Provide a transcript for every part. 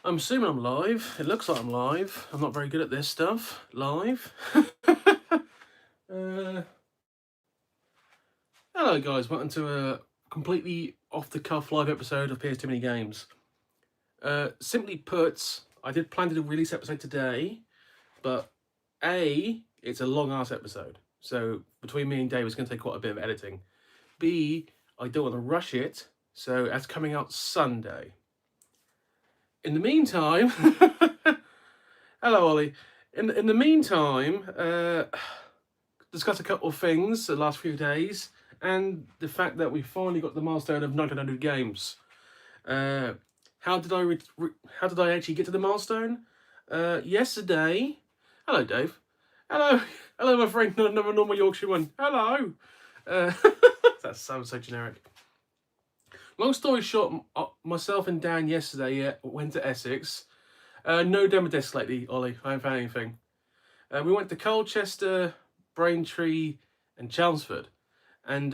I'm assuming I'm live. It looks like I'm live. I'm not very good at this stuff. Live. uh, Hello, guys. Welcome to a completely off-the-cuff live episode of PS Too Many Games. Simply put, I did plan to do a release episode today, but A, it's a long-ass episode. So between me and Dave, it's going to take quite a bit of editing. B, I don't want to rush it, so that's coming out Sunday. In the meantime, hello, Ollie. In the meantime, discuss a couple of things the last few days, and the fact that we finally got the milestone of 900 games. How did how did I actually get to the milestone? Yesterday. Hello, Dave. Hello, hello, my friend. Another normal Yorkshireman. Hello. That sounds so generic. Long story short, myself and Dan yesterday went to Essex. No demo discs lately, Ollie. I haven't found anything. We went to Colchester, Braintree, and Chelmsford, and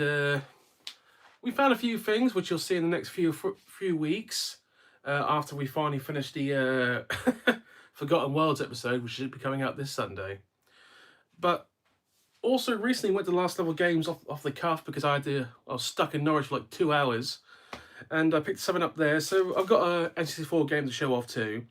we found a few things which you'll see in the next few weeks after we finally finish the Forgotten Worlds episode, which should be coming out this Sunday. But also recently went to Last Level Games off the cuff because I was stuck in Norwich for like 2 hours, and I picked something up there. So I've got a N64 game to show off too.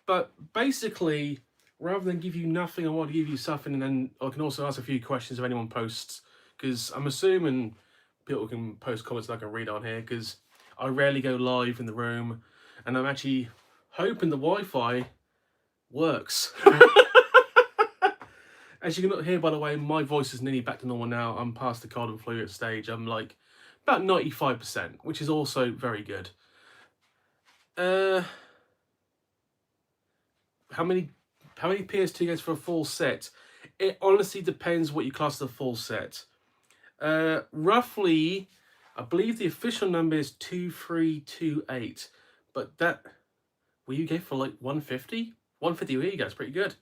But basically, rather than give you nothing, I want to give you something, and then I can also ask a few questions if anyone posts, because I'm assuming people can post comments that I can read on here, because I rarely go live in the room, and I'm actually hoping the Wi-Fi works. As you can hear, by the way, my voice is nearly back to normal now. I'm past the cold and flu stage. I'm like about 95%, which is also very good. How many PS2 games for a full set? It honestly depends what you class as a full set. Roughly, I believe the official number is 2328, but that Wii U game for like 150? 150 Wii U games, pretty good.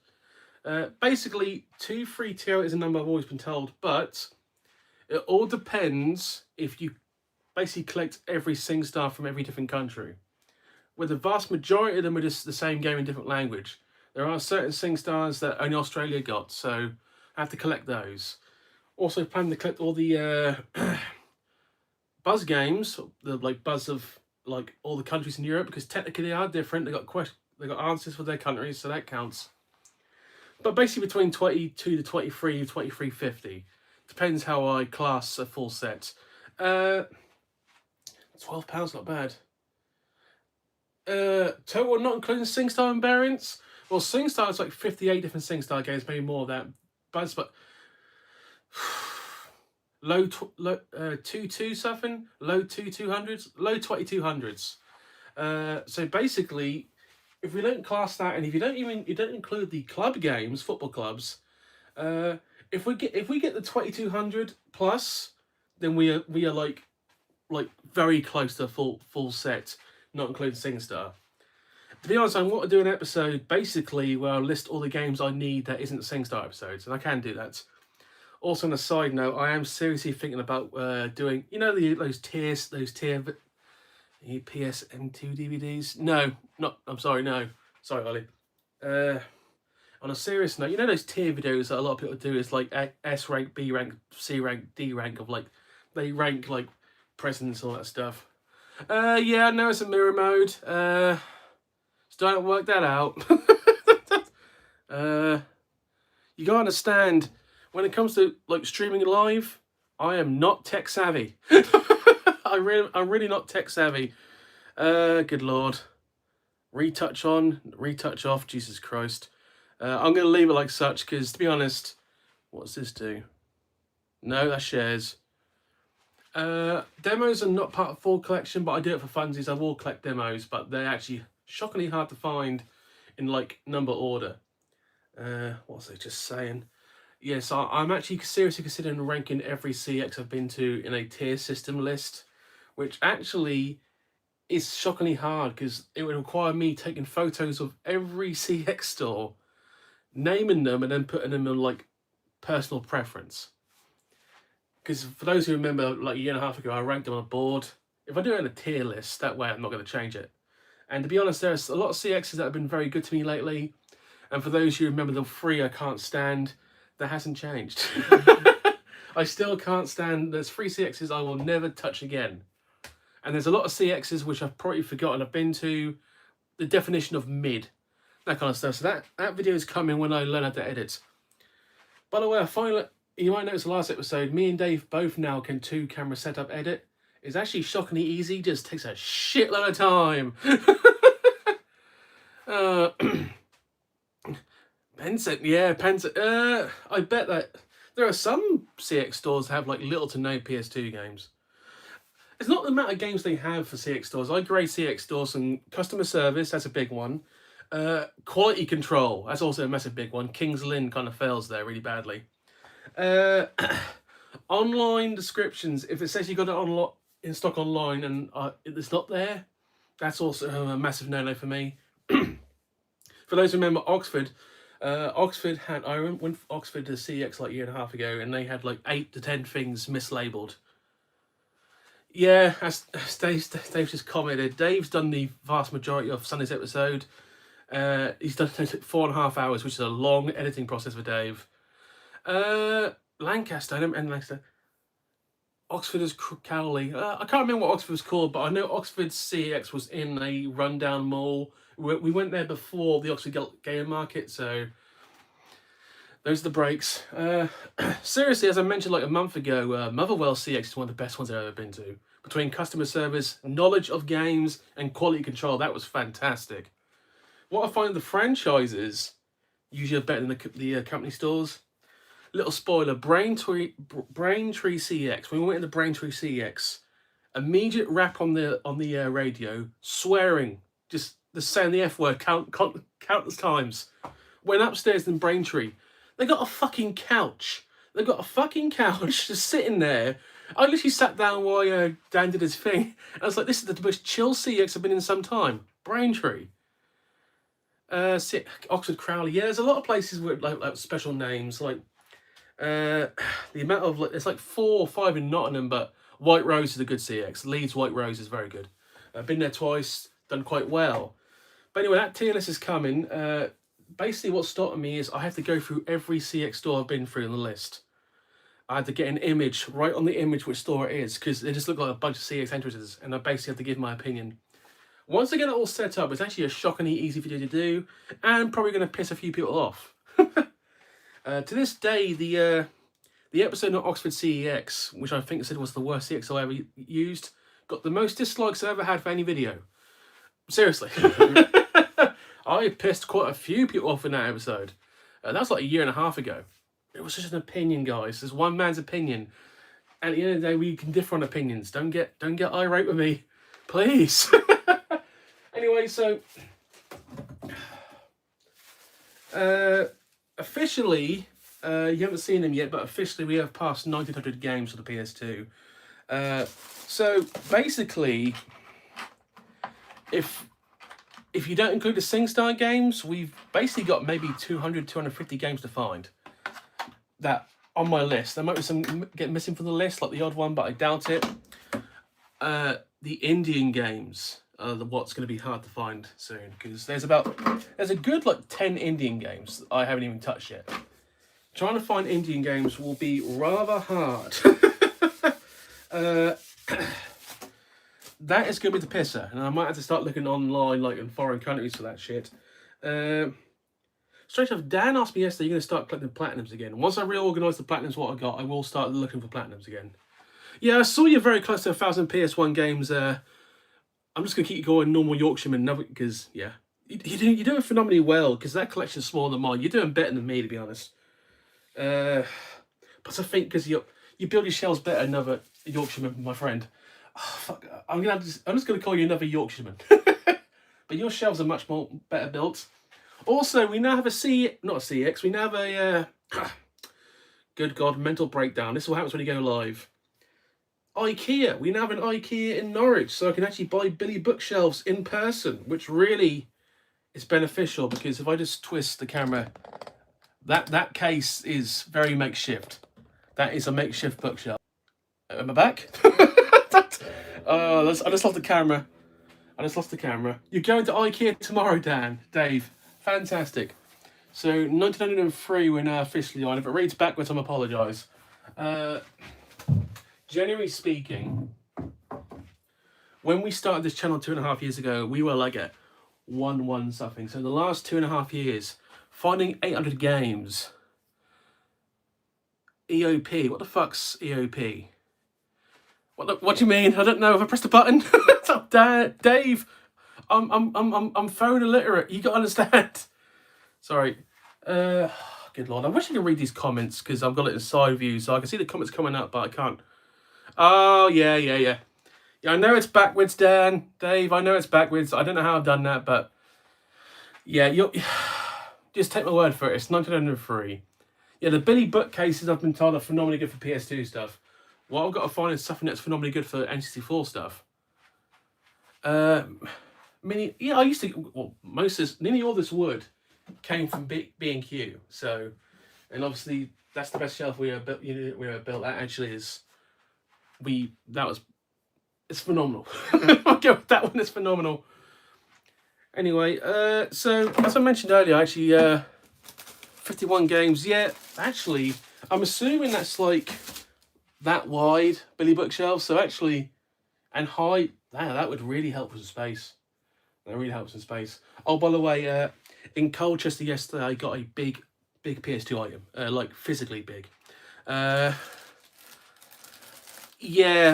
Basically, 2328 is a number I've always been told, but it all depends if you basically collect every SingStar from every different country. Where the vast majority of them are just the same game in different language. There are certain SingStars that only Australia got, so I have to collect those. Also plan to collect all the Buzz games, the like Buzz of like all the countries in Europe, because technically they are different. They got answers for their countries, so that counts. But basically between 22 to 23, 2350. Depends how I class a full set. £12, not bad. Total, not including SingStar and variants. Well, SingStar is like 58 different SingStar games, maybe more of that. But low 22 something, low 2200s, low 2200s. So basically, if we don't class that, and if you don't include the club games, football clubs, if we get the 2200 plus, then we are like very close to a full set, not including SingStar. To be honest, I want to do an episode basically where I list all the games I need that isn't SingStar episodes, and I can do that. Also, on a side note, I am seriously thinking about doing, those tier PSM2 DVDs. No, not. I'm sorry, no, sorry, Ollie. On a serious note, those tier videos that a lot of people do is like S rank, B rank, C rank, D rank of like they rank like presidents and all that stuff. Yeah, I know it's a mirror mode. Still haven't worked that out. You gotta understand, when it comes to like streaming live, I am not tech savvy. I'm really not tech savvy. Good lord. Retouch on, retouch off. Jesus Christ. I'm gonna leave it like such because, to be honest, what's this do? No, that's shares. Demos are not part of full collection, but I do it for funsies. I will collect demos, but they're actually shockingly hard to find in like number order. What was I just saying? Yes, I'm actually seriously considering ranking every CX I've been to in a tier system list, which actually is shockingly hard because it would require me taking photos of every CX store, naming them, and then putting them in like personal preference. Because for those who remember, like a year and a half ago, I ranked them on a board. If I do it in a tier list, that way I'm not going to change it. And to be honest, there's a lot of CXs that have been very good to me lately. And for those who remember the 3 I can't stand, that hasn't changed. I still can't stand, there's 3 CXs I will never touch again. And there's a lot of CXs which I've probably forgotten I've been to, the definition of mid, that kind of stuff. So that video is coming when I learn how to edit. By the way, you might notice the last episode, me and Dave both now can 2-camera setup edit. It's actually shockingly easy, just takes a shitload of time. Pensett, yeah, Pensett. I bet that there are some CX stores that have like little to no PS2 games. It's not the amount of games they have for CX stores. I grade CX stores and customer service, that's a big one. Quality control, that's also a massive big one. King's Lynn kind of fails there really badly. Online descriptions, if it says you got it in stock online and it's not there, that's also a massive no-no for me. For those who remember Oxford, I went to Oxford to CX like a year and a half ago, and they had like 8 to 10 things mislabeled. Yeah, as Dave just commented, Dave's done the vast majority of Sunday's episode. He's done 4.5 hours, which is a long editing process for Dave. Lancaster, I don't remember Lancaster. Oxford is Cowley. I can't remember what Oxford was called, but I know Oxford CX was in a rundown mall. We went there before the Oxford Game Market, so those are the breaks. Seriously, as I mentioned like a month ago, Motherwell CX is one of the best ones I've ever been to. Between customer service, knowledge of games, and quality control, that was fantastic. What I find the franchises usually are better than the company stores. Little spoiler, Braintree CX. When we went into Braintree CX, immediate rap on the radio, swearing, just saying the F word countless times. Went upstairs in Braintree. They got a fucking couch. They got a fucking couch just sitting there. I literally sat down while Dan did his thing. I was like, this is the most chill CX I've been in some time. Braintree. Oxford Crowley. Yeah, there's a lot of places with like special names. Like the amount of it's like 4 or 5 in Nottingham, but White Rose is a good CX. Leeds White Rose is very good. I've been there twice, done quite well. But anyway, that tier list is coming. Basically, what's stopping me is I have to go through every CX store I've been through on the list. I had to get an image, right on the image which store it is, because they just look like a bunch of CX entrances, and I basically have to give my opinion. Once I get it all set up, it's actually a shockingly easy video to do, and probably going to piss a few people off. To this day, the episode of Oxford CEX, which I think said was the worst CX I ever used, got the most dislikes I've ever had for any video. Seriously. I pissed quite a few people off in that episode. That was like a year and a half ago. It was just an opinion, guys. It's one man's opinion. And at the end of the day, we can differ on opinions. Don't get irate with me, please. Anyway, so officially, you haven't seen them yet, but officially we have passed 1900 games for the PS2. So basically, if you don't include the SingStar games, we've basically got maybe 200, 250 games to find that on my list. There might be some get missing from the list, like the odd one, but I doubt it. The Indian games are what's going to be hard to find soon, because there's a good like 10 Indian games that I haven't even touched yet. Trying to find Indian games will be rather hard. That is going to be the pisser, and I might have to start looking online, like in foreign countries, for that shit. Straight enough, Dan asked me yesterday, you're going to start collecting platinums again. Once I reorganise the platinums, what I got, I will start looking for platinums again. Yeah, I saw you're very close to 1,000 PS1 games. I'm just going to keep going normal Yorkshireman, because, yeah. You're doing phenomenally well, because that collection's smaller than mine. You're doing better than me, to be honest. But I think because you build your shelves better, another Yorkshireman, my friend. Oh, fuck. I'm just going to call you another Yorkshireman. But your shelves are much more better built. Also, we now have not a CX, we now have a, good God, mental breakdown. This is what happens when you go live. IKEA. We now have an IKEA in Norwich, so I can actually buy Billy bookshelves in person, which really is beneficial, because if I just twist the camera, that case is very makeshift. That is a makeshift bookshelf. Am I back? I just lost the camera. I just lost the camera. You're going to IKEA tomorrow, Dave. Fantastic. So 1903 we're now officially on. If it reads backwards, I'm apologise. Generally speaking, when we started this channel 2.5 years ago, we were like at 1 something. So the last 2.5 years, finding 800 games. EOP. What the fuck's EOP? What do you mean? I don't know. If I pressed a button, Dave, I'm phone illiterate. You got to understand. Sorry. Good lord. I wish I could read these comments because I've got it in side view, so I can see the comments coming up, but I can't. Oh yeah. Yeah, I know it's backwards, Dave. I know it's backwards. I don't know how I've done that, but yeah, you just take my word for it. It's 1903. Yeah, the Billy Butt cases I've been told are phenomenally good for PS2 stuff. What I've got to find is something that's phenomenally good for N64 stuff. I used to. Well, nearly all this wood came from B&Q. So, and obviously that's the best shelf we ever built. We ever built. That actually is. It's phenomenal. I'll go with that one. It's phenomenal. Anyway, so as I mentioned earlier, actually, 51 games. Yeah, actually, I'm assuming that's like that wide Billy bookshelf. So actually, and height, that would really help with space. That really helps in space. Oh, by the way, in Colchester yesterday, I got a big PS2 item, like physically big. Yeah.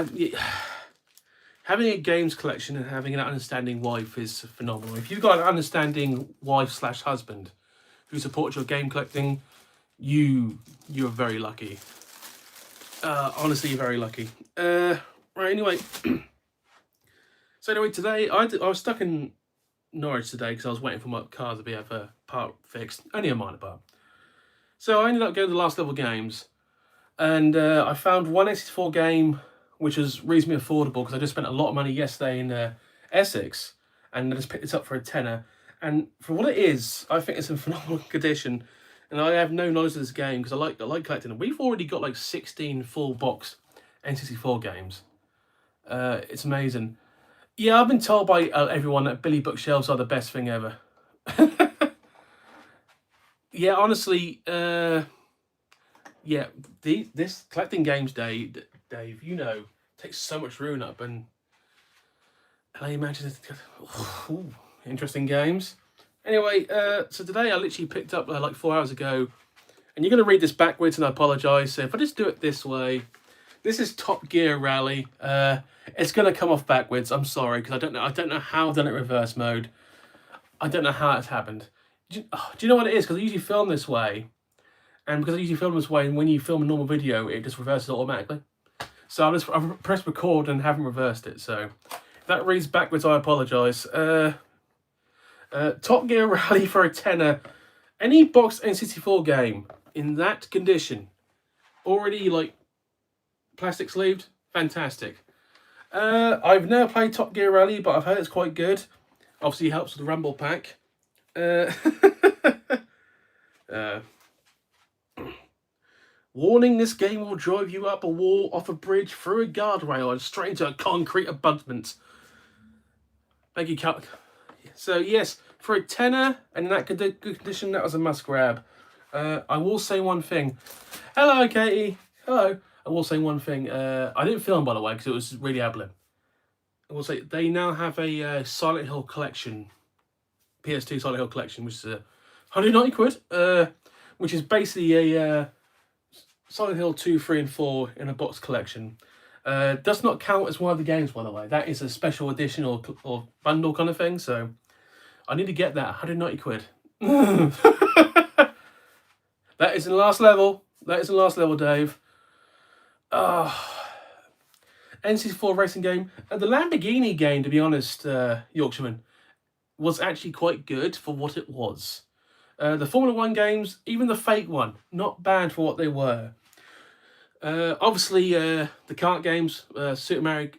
Having a games collection and having an understanding wife is phenomenal. If you've got an understanding wife/husband who supports your game collecting, you're very lucky. Honestly, you're very lucky. Right, anyway. So anyway, today, I was stuck in Norwich today because I was waiting for my car to be have a part fixed. Only a minor part. So I ended up going to the last level games. And I found one N64 game which was reasonably affordable because I just spent a lot of money yesterday in Essex, and I just picked this up for a tenner. And for what it is, I think it's in phenomenal condition. And I have no knowledge of this game because I like collecting them. We've already got like 16 full box N64 games. It's amazing. Yeah, I've been told by everyone that Billy bookshelves are the best thing ever. Yeah, honestly, yeah, this collecting games day, Dave, takes so much room up, and I imagine interesting games. Anyway, so today I literally picked up like 4 hours ago, and you're going to read this backwards, and I apologise. So if I just do it this way, this is Top Gear Rally. It's going to come off backwards. I'm sorry because I don't know how I've done it in reverse mode. I don't know how it's happened. Do you know what it is? Because I usually film this way. And because I usually film this way, and when you film a normal video, it just reverses automatically. So I've pressed record and haven't reversed it. So if that reads backwards, I apologise. Top Gear Rally for a tenner. Any box N64 game in that condition, already like plastic sleeved, fantastic. I've never played Top Gear Rally, but I've heard it's quite good. Obviously helps with the Rumble Pack. Warning, this game will drive you up a wall, off a bridge, through a guardrail, and straight into a concrete abutment. Thank you, Cal. So, yes, for a tenner, and in that good condition, that was a must grab. I will say one thing. Hello, Katie. Hello. I will say one thing. I didn't film, by the way, because it was really ablin. I will say, they now have a Silent Hill collection. PS2 Silent Hill collection, which is 190 quid. Which is basically a Silent Hill 2, 3, and 4 in a box collection. Does not count as one of the games, by the way. That is a special edition or bundle kind of thing. So I need to get that. 190 quid. That is the last level. That is the last level, Dave. N64 racing game. The Lamborghini game, to be honest, Yorkshireman, was actually quite good for what it was. The Formula 1 games, even the fake one, not bad for what they were. Obviously, the kart games, Super Mario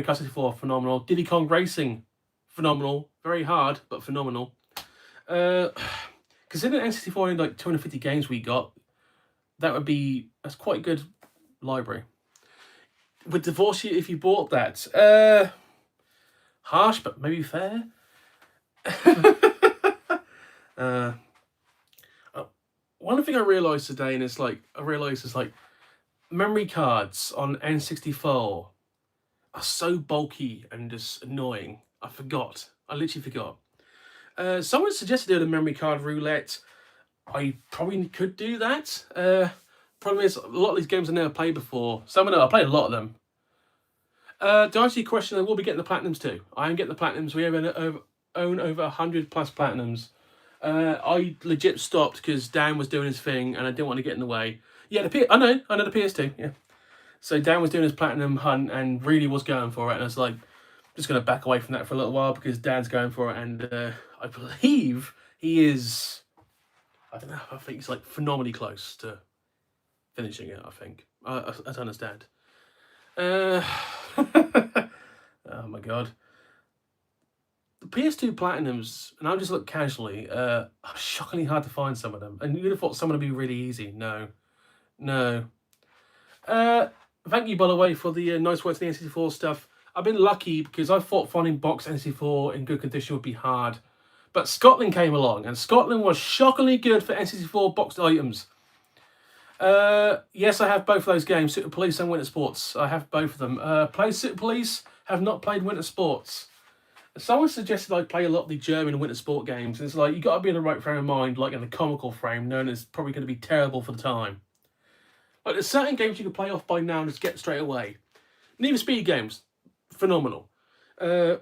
Kart 64, phenomenal. Diddy Kong Racing, phenomenal. Very hard, but phenomenal. Considering N64 only like 250 games we got, that's quite a good library. Would divorce you if you bought that. Harsh, but maybe fair. One thing I realised today, and it's like, memory cards on N64 are so bulky and just annoying. I forgot. I literally forgot. Someone suggested doing a memory card roulette. I probably could do that. Problem is, a lot of these games I never played before. Some of them, I played a lot of them. To answer your question, I will be getting the Platinums too. I am getting the Platinums. We own over 100 plus Platinums. I legit stopped because Dan was doing his thing and I didn't want to get in the way. Yeah, I know the PS2, yeah. So Dan was doing his Platinum hunt and really was going for it. And I was like, just going to back away from that for a little while because Dan's going for it. And I believe he is, I don't know, I think he's like phenomenally close to finishing it, I think. I don't understand. Oh my god. The PS2 Platinums, and I'll just look casually, are shockingly hard to find, some of them. And you'd have thought some would be really easy. No. Thank you, by the way, for the nice words to the N64 stuff. I've been lucky because I thought finding box N64 in good condition would be hard. But Scotland came along, and Scotland was shockingly good for N64 boxed items. Yes, I have both of those games, Super Police and Winter Sports. I have both of them. Played Super Police, have not played Winter Sports. Someone suggested I play a lot of the German Winter Sport games. And it's like, you got to be in the right frame of mind, like in the comical frame, knowing it's probably going to be terrible for the time. Like, there's certain games you can play off by now and just get straight away. Need for Speed games, phenomenal. Literally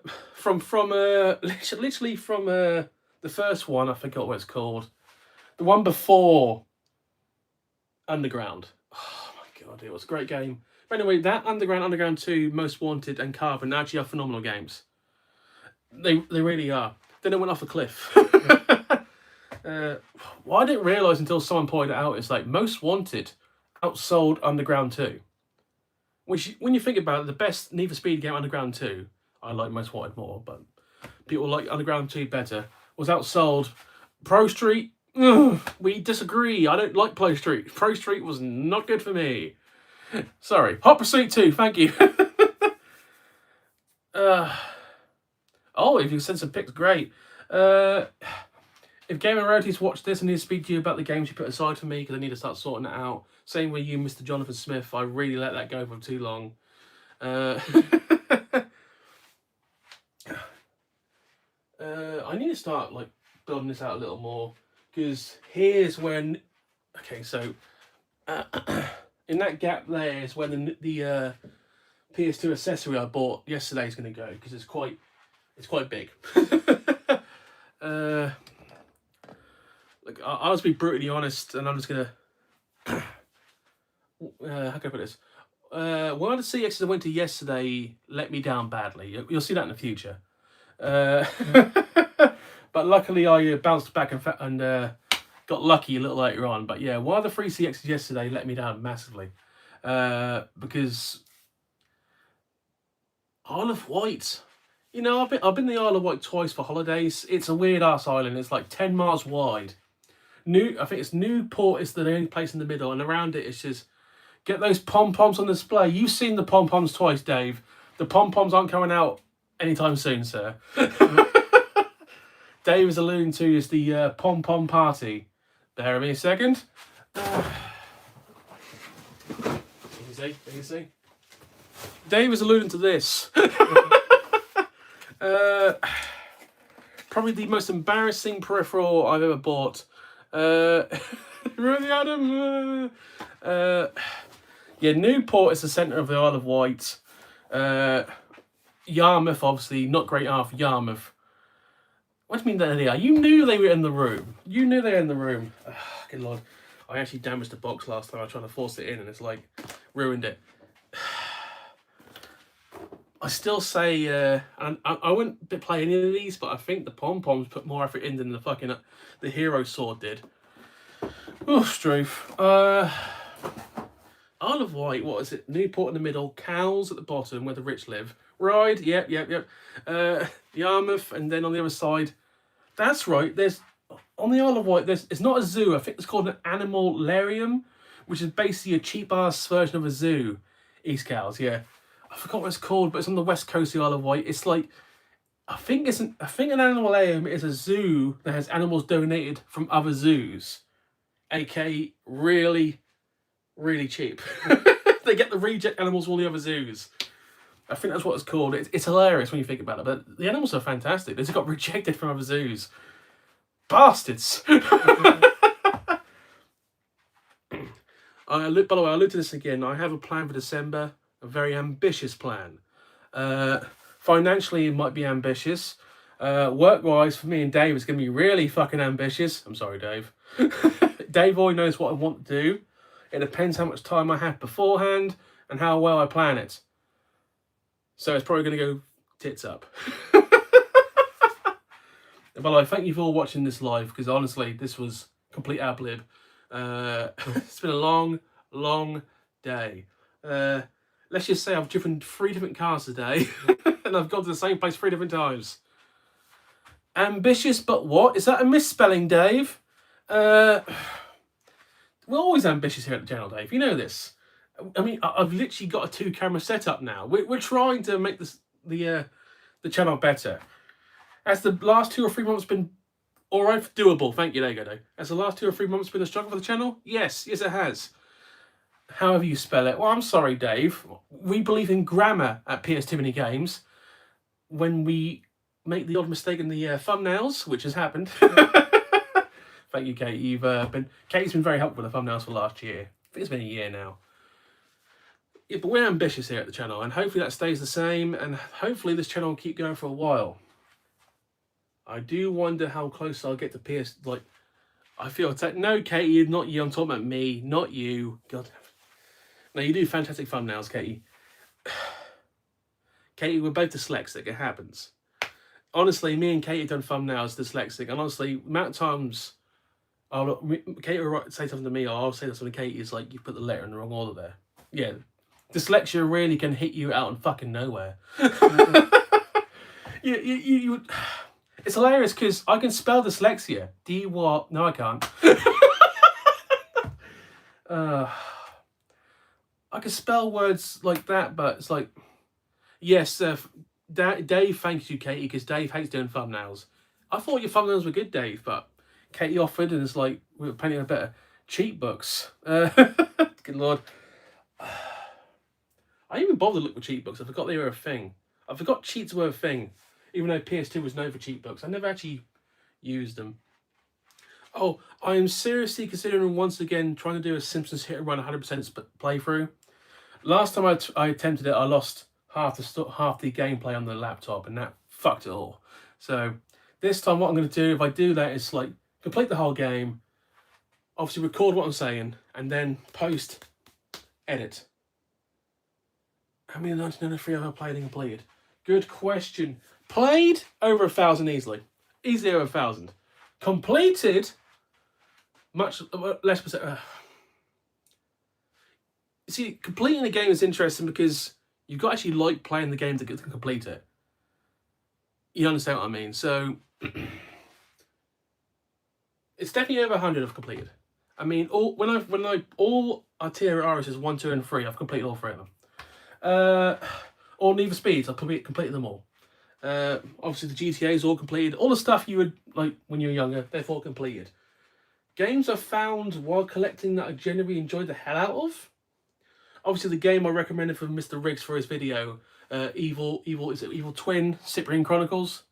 from the first one, I forgot what it's called. The one before Underground. Oh my god, it was a great game. But anyway, that Underground 2, Most Wanted, and Carbon actually are phenomenal games. They really are. Then it went off a cliff. What I didn't realise until someone pointed it out is like Most Wanted outsold Underground 2. Which, when you think about it, the best Need for Speed game, Underground 2, I like Most Wanted more, but people like Underground 2 better, was outsold. Pro Street, we disagree. I don't like Pro Street. Pro Street was not good for me. Sorry. Hot Pursuit 2, thank you. Oh, if you send some pics, great. If Gamer Rarities watch this, I need to speak to you about the games you put aside for me because I need to start sorting it out. Same with you, Mr. Jonathan Smith. I really let that go for too long. I need to start like building this out a little more because here's when. Okay, so in that gap there is when the PS2 accessory I bought yesterday is going to go because it's quite big. Look, I'll just be brutally honest, and I'm just gonna. How can I put this? One of the CXs I went to yesterday let me down badly. You'll see that in the future. But luckily, I bounced back and got lucky a little later on. But yeah, one of the 3 CXs yesterday let me down massively because Isle of Wight. You know, I've been to the Isle of Wight twice for holidays. It's a weird ass island. It's like 10 miles wide. I think it's Newport is the only place in the middle, and around it it's just get those pom-poms on display. You've seen the pom-poms twice, Dave. The pom-poms aren't coming out anytime soon, sir. Dave is alluding to is the pom-pom party. Bear with me a second. Easy. Dave is alluding to this. Probably the most embarrassing peripheral I've ever bought. Really, Adam? Yeah, Newport is the centre of the Isle of Wight. Yarmouth, obviously, not great art for Yarmouth. What do you mean that they are? You knew they were in the room. Good lord. I actually damaged the box last time I was trying to force it in and it's like ruined it. I still say, I wouldn't play any of these, but I think the pom-poms put more effort in than the Hero Sword did. Oh, Struth. Isle of Wight, what is it? Newport in the middle, Cowes at the bottom where the rich live. Ryde, yep. Yarmouth, and then on the other side, that's right, there's, on the Isle of Wight, it's not a zoo, I think it's called an animalarium, which is basically a cheap-ass version of a zoo. East Cowes, yeah. I forgot what it's called, but it's on the west coast of the Isle of Wight. It's like, I think an animaleum is a zoo that has animals donated from other zoos, aka really, really cheap. They get the reject animals from all the other zoos. I think that's what it's called. It's hilarious when you think about it, but the animals are fantastic. They just got rejected from other zoos. Bastards! By the way, I looked at this again. I have a plan for December, a very ambitious plan. Financially, it might be ambitious. Work-wise, for me and Dave, it's going to be really fucking ambitious. I'm sorry, Dave. Dave already knows what I want to do. It depends how much time I have beforehand and how well I plan it. So it's probably going to go tits up. But I thank you for all watching this live, because honestly, this was complete ad-lib. It's been a long, long day. Let's just say I've driven 3 different cars today, and I've gone to the same place 3 different times. Ambitious, but what? Is that a misspelling, Dave? We're always ambitious here at the channel, Dave. You know this. I mean, I've literally got a 2-camera setup now. We're trying to make the channel better. As the last 2 or 3 months been all right, doable. Thank you, there you go, Dave. Has the last 2 or 3 months been a struggle for the channel? Yes, it has. However you spell it. Well, I'm sorry, Dave. We believe in grammar at PS Too Many Games. When we make the odd mistake in the thumbnails, which has happened. Thank you, Katie. Katie's been very helpful with the thumbnails for last year. I think it's been a year now. Yeah, but we're ambitious here at the channel, and hopefully that stays the same, and hopefully this channel will keep going for a while. I do wonder how close I'll get to PS. Like, I feel it's like, no, Katie, not you. I'm talking about me, not you. God. No, you do fantastic thumbnails, Katie. Katie, we're both dyslexic. It happens. Honestly, me and Katie have done thumbnails dyslexic, and honestly, the amount of times Katie will say something to me, or I'll say something to Katie, is like, you put the letter in the wrong order there. Yeah, dyslexia really can hit you out of fucking nowhere. you It's hilarious because I can spell dyslexia. D-what? No, I can't. I can spell words like that, but it's like, yes, Dave thanks you, Katie, because Dave hates doing thumbnails. I thought your thumbnails were good, Dave, but Katie offered, and it's like, we were painting a better cheat books. Good Lord. I didn't even bother to look for cheat books. I forgot they were a thing. I forgot cheats were a thing, even though PS2 was known for cheat books. I never actually used them. Oh, I am seriously considering once again trying to do a Simpsons Hit and Run 100% playthrough. Last time I attempted it, I lost half the gameplay on the laptop, and that fucked it all. So this time, what I'm going to do, if I do that, is like complete the whole game, obviously record what I'm saying, and then post, edit. How many 1993 have I played and completed? Good question. Played over 1,000 easily. Easily over 1,000. Completed much less percent. See, completing the game is interesting because you've got to actually like playing the game to complete it. You understand what I mean? So it's definitely over 100 I've completed. I mean, all Arteria Iris 1, 2, and 3, I've completed all 3 of them. All Need for Speeds, I've completed them all. Obviously the GTA's all completed. All the stuff you would like when you were younger, they're all completed. Games I found while collecting that I genuinely enjoyed the hell out of. Obviously the game I recommended for Mr. Riggs for his video, Evil Twin, Cyprian Chronicles.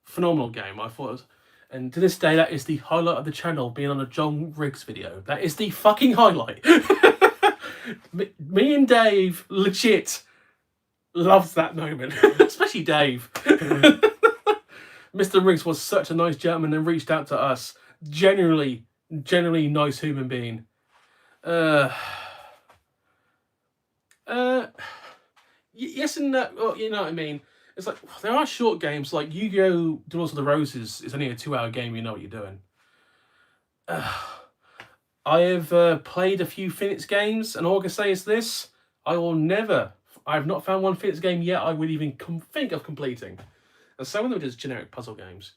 Phenomenal game, I thought it was. And to this day, that is the highlight of the channel, being on a John Riggs video. That is the fucking highlight. Me and Dave legit loves that moment, especially Dave. Mr. Riggs was such a nice gentleman and reached out to us. Genuinely nice human being. Yes and no. Well, you know what I mean. It's like, there are short games, like Yu-Gi-Oh! Duels of the Roses is only a 2-hour game, you know what you're doing. I have played a few Phoenix games, and all I can say is this: I have not found one Phoenix game yet I would even think of completing. And some of them are just generic puzzle games.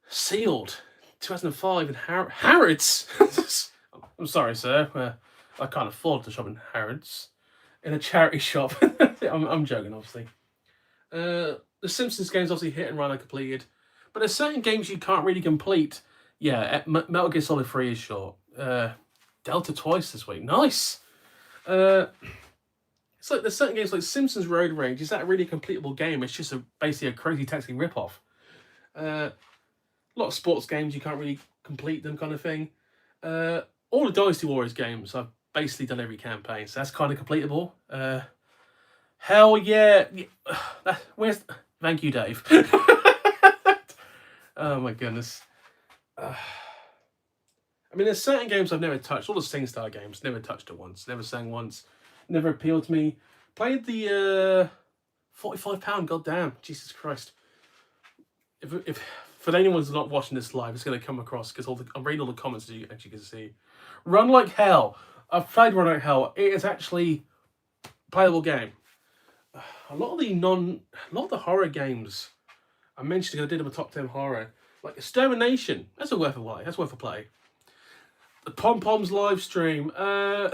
Sealed, 2005, and Harrods. I'm sorry, sir. I can't afford to shop in Harrods. In a charity shop. I'm joking, obviously. The Simpsons games obviously hit and run are completed, but there's certain games you can't really complete. Yeah, Metal Gear Solid 3 is short. Delta twice this week. Nice. It's like there's certain games like Simpsons Road Rage. Is that a really completable game? It's just basically a Crazy Taxi ripoff. A lot of sports games you can't really complete them, kind of thing. All the Dynasty Warriors games, I've basically done every campaign, so that's kind of completable. Hell yeah! Where's? Thank you, Dave. Oh my goodness. I mean, there's certain games I've never touched. All the SingStar games, never touched it once. Never sang once. Never appealed to me. Played the £45. Goddamn, Jesus Christ! If for anyone who's not watching this live, it's going to come across because I'm reading all the comments as you actually can see. Run Like Hell. I've played Run Like Hell. It is actually a playable game. A lot of the horror games I mentioned, I did them a top 10 horror, like Extermination. That's worth a play. The Pom Poms live stream. I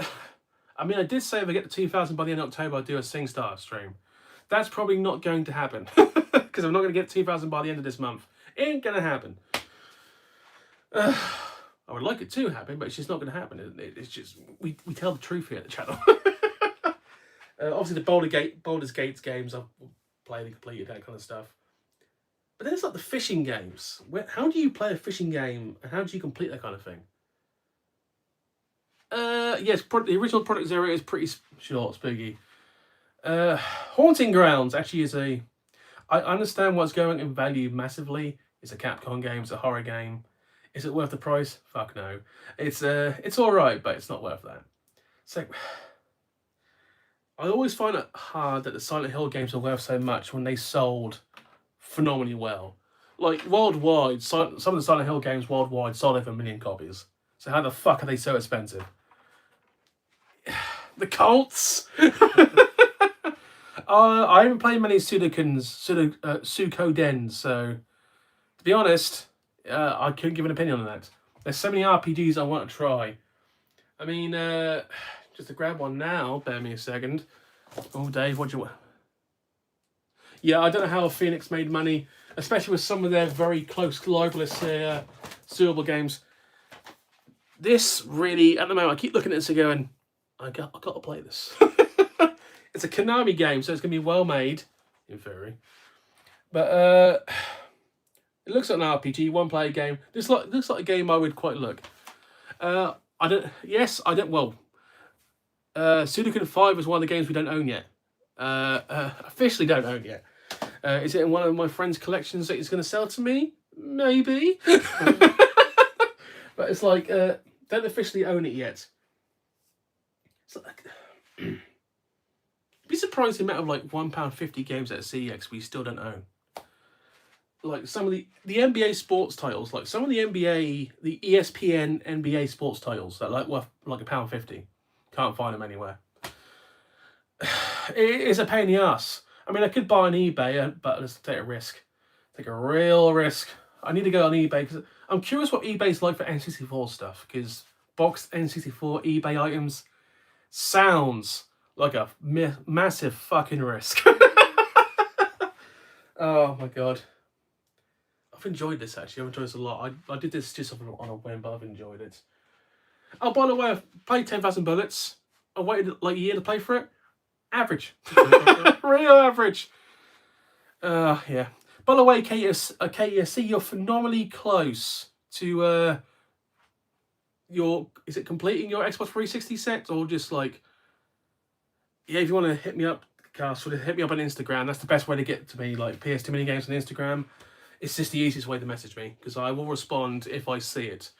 mean, I did say if I get to 2,000 by the end of October, I'll do a SingStar stream. That's probably not going to happen because I'm not going to get 2,000 by the end of this month. It ain't going to happen. I would like it to happen, but it's just not going to happen. It's just, we tell the truth here at the channel. Obviously, the Baldur's Gate games I've played and completed, that kind of stuff. But then it's like the fishing games. How do you play a fishing game and how do you complete that kind of thing? Yes, the original Project Zero is pretty short, spooky. Haunting Grounds actually is I understand what's going in value massively. It's a Capcom game, it's a horror game. Is it worth the price? Fuck no. It's alright, but it's not worth that. So I always find it hard that the Silent Hill games are worth so much when they sold phenomenally well. Like worldwide, some of the Silent Hill games worldwide sold over 1 million copies. So how the fuck are they so expensive? The Colts. I haven't played many Suikodens, so to be honest, I couldn't give an opinion on that. There's so many RPGs I want to try. I mean, just to grab one now, bear me a second. Oh, Dave, what do you want? Yeah, I don't know how Phoenix made money, especially with some of their very close globalist suitable games. This really, at the moment, I keep looking at this and going, I got to play this. It's a Konami game, so it's going to be well made, in theory. But it looks like an RPG, one-player game. This looks like a game I would quite look. Sudoku 5 is one of the games we don't own yet. Officially don't own yet. Is it in one of my friend's collections that he's going to sell to me? Maybe. But it's like, don't officially own it yet. It's like, be surprised the amount of like £1.50 games at CEX we still don't own. Like some of the NBA sports titles, like some of the ESPN NBA sports titles that like worth like £1.50. Can't find them anywhere. It is a pain in the ass. I mean, I could buy on eBay, but let's take a risk. Take a real risk. I need to go on eBay because I'm curious what eBay's like for N64 stuff. Because boxed N64 eBay items sounds like a massive fucking risk. Oh my god. I've enjoyed this actually. I've enjoyed this a lot. I did this just on a whim, but I've enjoyed it. Oh, by the way, I've played 10,000 Bullets. I waited like a year to play for it. Average. Real average. Yeah. By the way, Kate, I see you're phenomenally close to is it completing your Xbox 360 set or just like, yeah, if you want to hit me up, Cast, hit me up on Instagram. That's the best way to get to me, like PS2 Mini Games on Instagram. It's just the easiest way to message me because I will respond if I see it,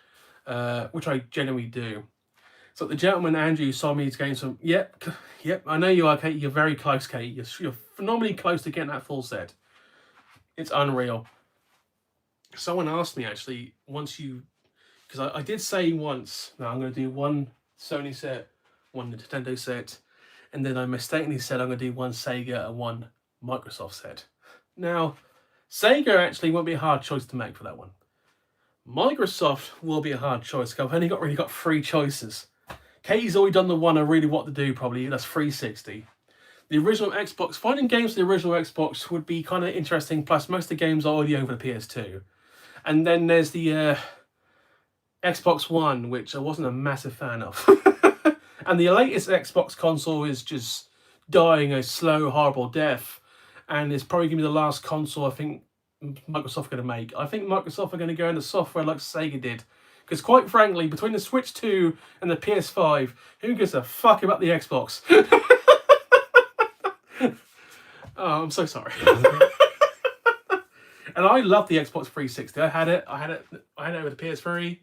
which I generally do. So the gentleman Andrew saw me getting some. Yep. I know you are, Kate. You're very close, Kate. You're phenomenally close to getting that full set. It's unreal. Someone asked me actually because I did say once. Now I'm going to do one Sony set, one Nintendo set, and then I mistakenly said I'm going to do one Sega and one Microsoft set. Now, Sega actually won't be a hard choice to make for that one. Microsoft will be a hard choice. I've only really got 3 choices. Katie's already done the one I really want to do, probably. That's 360. the original Xbox, finding games for the original Xbox would be kind of interesting. Plus, most of the games are already over the PS2. And then there's the Xbox One, which I wasn't a massive fan of. And the latest Xbox console is just dying a slow, horrible death. And it's probably going to be the last console I think Microsoft are going to make. I think Microsoft are going to go into software like Sega did. Because quite frankly, between the Switch 2 and the PS5, who gives a fuck about the Xbox? Oh, I'm so sorry. And I love the Xbox 360. I had it over the PS3.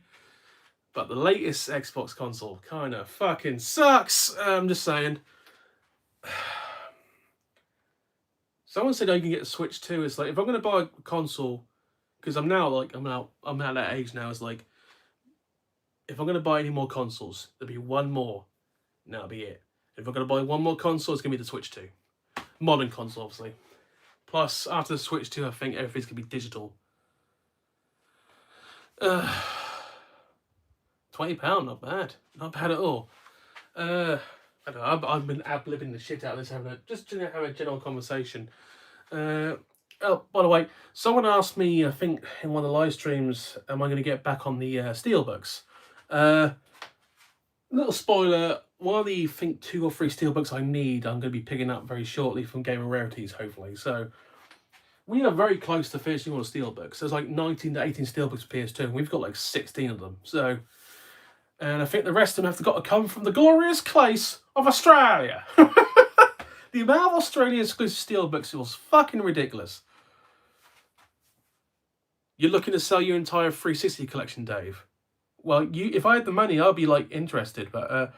But the latest Xbox console kind of fucking sucks. I'm just saying. Someone said I can get a Switch 2. It's like, if I'm going to buy a console, because I'm at that age now, it's like, if I'm going to buy any more consoles, there'll be one more, and that'll be it. If I'm going to buy one more console, it's going to be the Switch 2. Modern console, obviously. Plus, after the Switch 2, I think everything's going to be digital. £20, not bad. Not bad at all. I don't know, I've been ad-libbing the shit out of this, having a general conversation. Oh, by the way, someone asked me, I think, in one of the live streams, am I going to get back on the Steelbooks? Little spoiler, one of the, I think, 2 or 3 Steelbooks I need, I'm going to be picking up very shortly from Game of Rarities, hopefully. So, we are very close to finishing all the Steelbooks. There's like 19 to 18 Steelbooks for PS2, and we've got like 16 of them. So, and I think the rest of them have got to come from the glorious place of Australia. The amount of Australian exclusive Steelbooks was fucking ridiculous. You're looking to sell your entire 360 collection, Dave? Well, if I had the money, I'd be like interested. But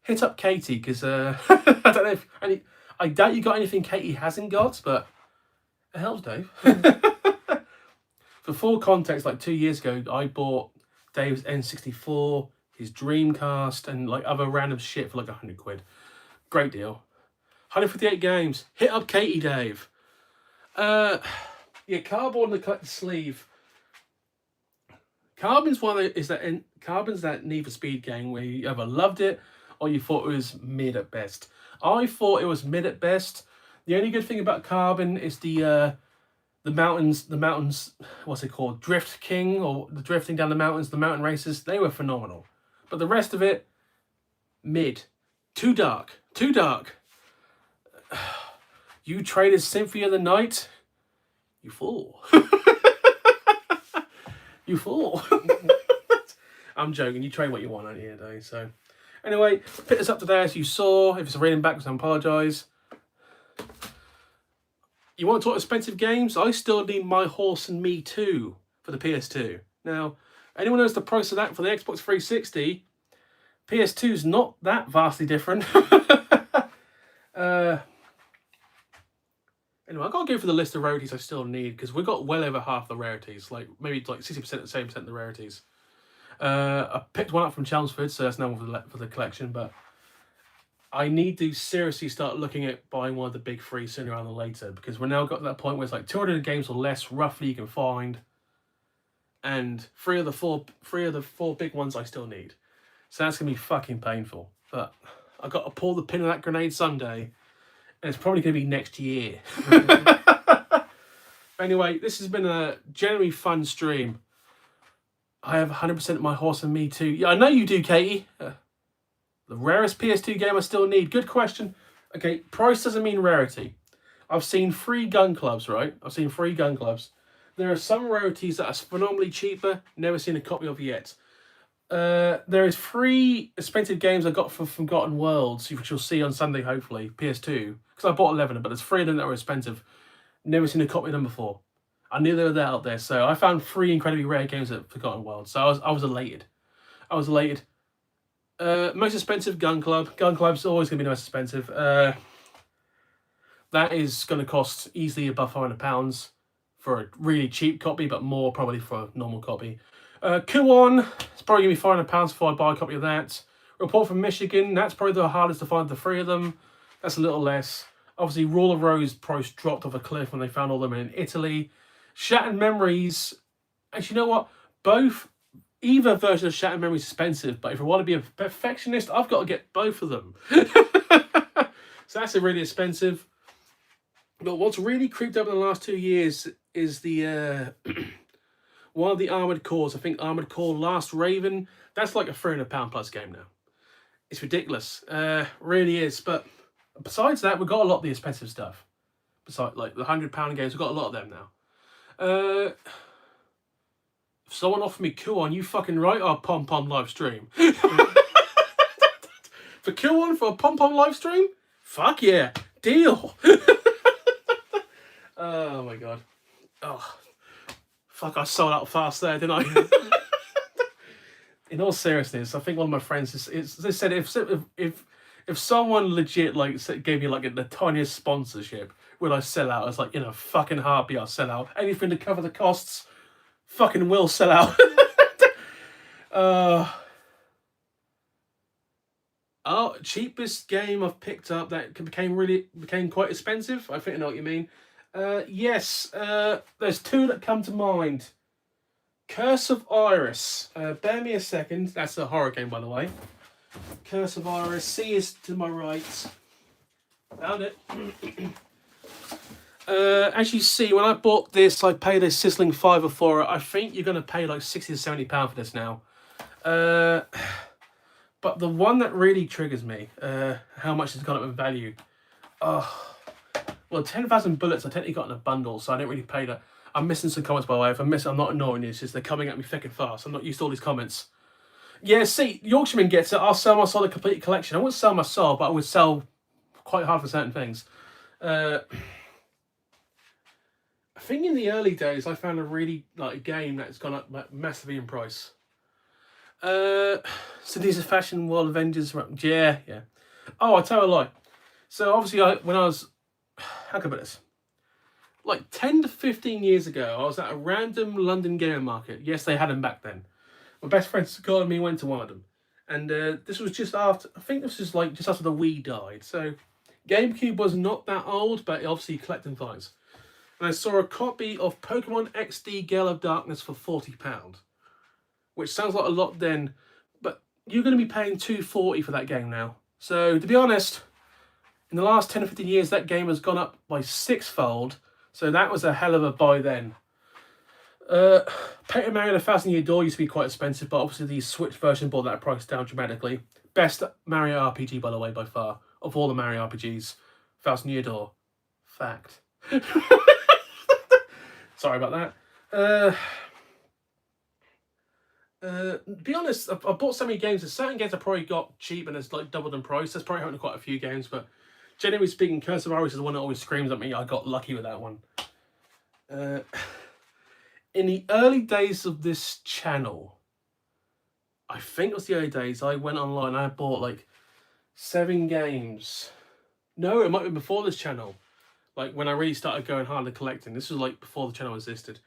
hit up Katie, because I don't know if I doubt you got anything Katie hasn't got, but it helps, Dave. For full context, like 2 years ago, I bought Dave's N64, his Dreamcast, and like other random shit for like £100. Great deal. 158 games. Hit up Katie, Dave. Yeah, Cardboard and the Collected Sleeve. Carbon's that Need for Speed game where you either loved it or you thought it was mid at best. I thought it was mid at best. The only good thing about Carbon is the mountains, what's it called? Drift King, or the drifting down the mountains, the mountain races, they were phenomenal. But the rest of it, mid. Too dark. You traded Symphony of the Night? You fool. You fool. I'm joking. You trade what you want out here, Dave. So, anyway, pick this up today as you saw. If it's reading backwards, I apologise. You want to talk expensive games? I still need My Horse and Me 2 for the PS2. Now, anyone knows the price of that for the Xbox 360? PS2's not that vastly different. Anyway, I've got to go for the list of rarities I still need, because we've got well over half the rarities, like maybe like 60% to 70% of the rarities. I picked one up from Chelmsford, so that's now for the collection, but I need to seriously start looking at buying one of the big 3 sooner rather than later, because we're now got to that point where it's like 200 games or less roughly you can find, and 3 of the 4 big ones I still need. So that's gonna be fucking painful, but I've got to pull the pin on that grenade someday. And it's probably going to be next year. Anyway, this has been a generally fun stream. I have 100% of My Horse and Me too. Yeah, I know you do, Katie. The rarest PS2 game I still need. Good question. Okay, price doesn't mean rarity. I've seen 3 gun clubs, right? I've seen 3 gun clubs. There are some rarities that are phenomenally cheaper. Never seen a copy of yet. There is 3 expensive games I got from Forgotten Worlds, which you'll see on Sunday, hopefully, PS2. Because I bought 11 of them, but there's 3 of them that were expensive. Never seen a copy of them before. I knew they were there out there, so I found 3 incredibly rare games at Forgotten Worlds. So I was elated. Most expensive Gun Club. Gun Club's always going to be the most expensive. That is going to cost easily above £500 for a really cheap copy, but more probably for a normal copy. Kuon, it's probably going to be £500 before I buy a copy of that. Report from Michigan, that's probably the hardest to find the 3 of them. That's a little less. Obviously, Rule of Rose price dropped off a cliff when they found all of them in Italy. Shattered Memories, actually, you know what? Either version of Shattered Memories is expensive, but if I want to be a perfectionist, I've got to get both of them. So that's a really expensive. But what's really creeped up in the last 2 years is the one of the Armored Cores. I think Armored Core Last Raven. That's like a £300 plus game now. It's ridiculous. Really is. But besides that, we've got a lot of the expensive stuff. Besides, like the £100 games, we've got a lot of them now. If someone offered me Kuon, you fucking right, I'll Pom Pom live stream. For Kuon for a Pom Pom live stream? Fuck yeah, deal. Oh my god. Oh, fuck! I sold out fast there, didn't I? In all seriousness, I think one of my friends they said if someone legit like gave me like the tiniest sponsorship, will I sell out? I was like, in a fucking heartbeat, I'll sell out. Anything to cover the costs, fucking will sell out. Oh, cheapest game I've picked up that became quite expensive. I think I know what you mean. Yes, there's two that come to mind. Curse of Iris. Bear me a second. That's a horror game, by the way. Curse of Iris. C is to my right. Found it. As you see, when I bought this, I paid a sizzling £5 for it. I think you're going to pay like £60 to £70 for this now. But the one that really triggers me, how much it's gone up in value. Well, 10,000 bullets I technically got in a bundle, so I didn't really pay that. I'm missing some comments, by the way. If I miss it, I'm not ignoring you. It's just they're coming at me thick and fast. I'm not used to all these comments. Yeah, see, Yorkshireman gets it. I'll sell my solid complete collection. I wouldn't sell my soul, but I would sell quite hard for certain things. I think in the early days, I found a really like game that's gone up massively in price. Cities of Fashion, World Avengers. Yeah. Oh, I'll tell a lie. So obviously, when I was, how can I put this? Like 10 to 15 years ago, I was at a random London gaming market. Yes, they had them back then. My best friend Scott and me went to one of them. And this was just after, I think this was like just after the Wii died. So GameCube was not that old, but obviously collecting finds. And I saw a copy of Pokemon XD Gale of Darkness for £40. Which sounds like a lot then, but you're going to be paying $240 for that game now. So to be honest, in the last 10 or 15 years, that game has gone up by 6-fold. So that was a hell of a buy then. Paper Mario: The Thousand Year Door used to be quite expensive, but obviously the Switch version brought that price down dramatically. Best Mario RPG, by the way, by far, of all the Mario RPGs. Thousand Year Door. Fact. Sorry about that. Be honest, I bought so many games. There's certain games I probably got cheap and it's like doubled in price. That's probably happened to quite a few games, but generally speaking, Curse of Iris is the one that always screams at me. I got lucky with that one. In the early days of this channel, I think it was the early days, I went online and I bought like 7 games. No, it might be before this channel. Like when I really started going hard at collecting. This was like before the channel existed.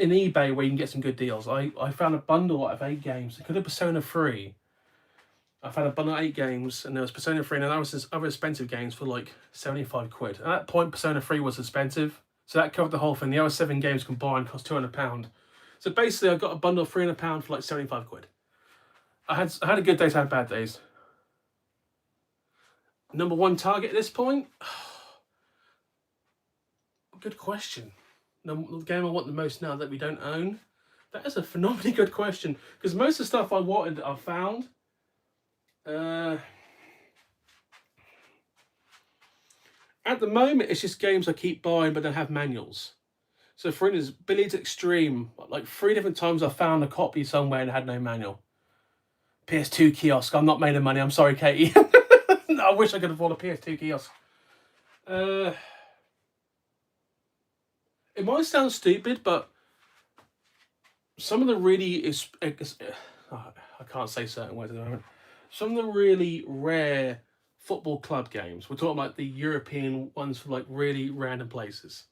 In eBay where you can get some good deals. I found a bundle of 8 games. It could have Persona 3. I found a bundle of 8 games and there was Persona 3 and then there was this other expensive games for like 75 quid. At that point, Persona 3 was expensive. So that covered the whole thing. The other 7 games combined cost £200. So basically I got a bundle of £300 for like 75 quid. I had a good days, I had bad days. Number 1 target at this point? Good question. The game I want the most now that we don't own? That is a phenomenally good question. Because most of the stuff I wanted, I've found. At the moment, it's just games I keep buying but don't have manuals. So for instance, Billiards Extreme, like 3 different times I found a copy somewhere and had no manual. PS2 kiosk, I'm not made of money, I'm sorry, Katie. I wish I could afford a PS2 kiosk. It might sound stupid, but some of the really I can't say certain words at the moment. Some of the really rare football club games. We're talking about the European ones from like really random places.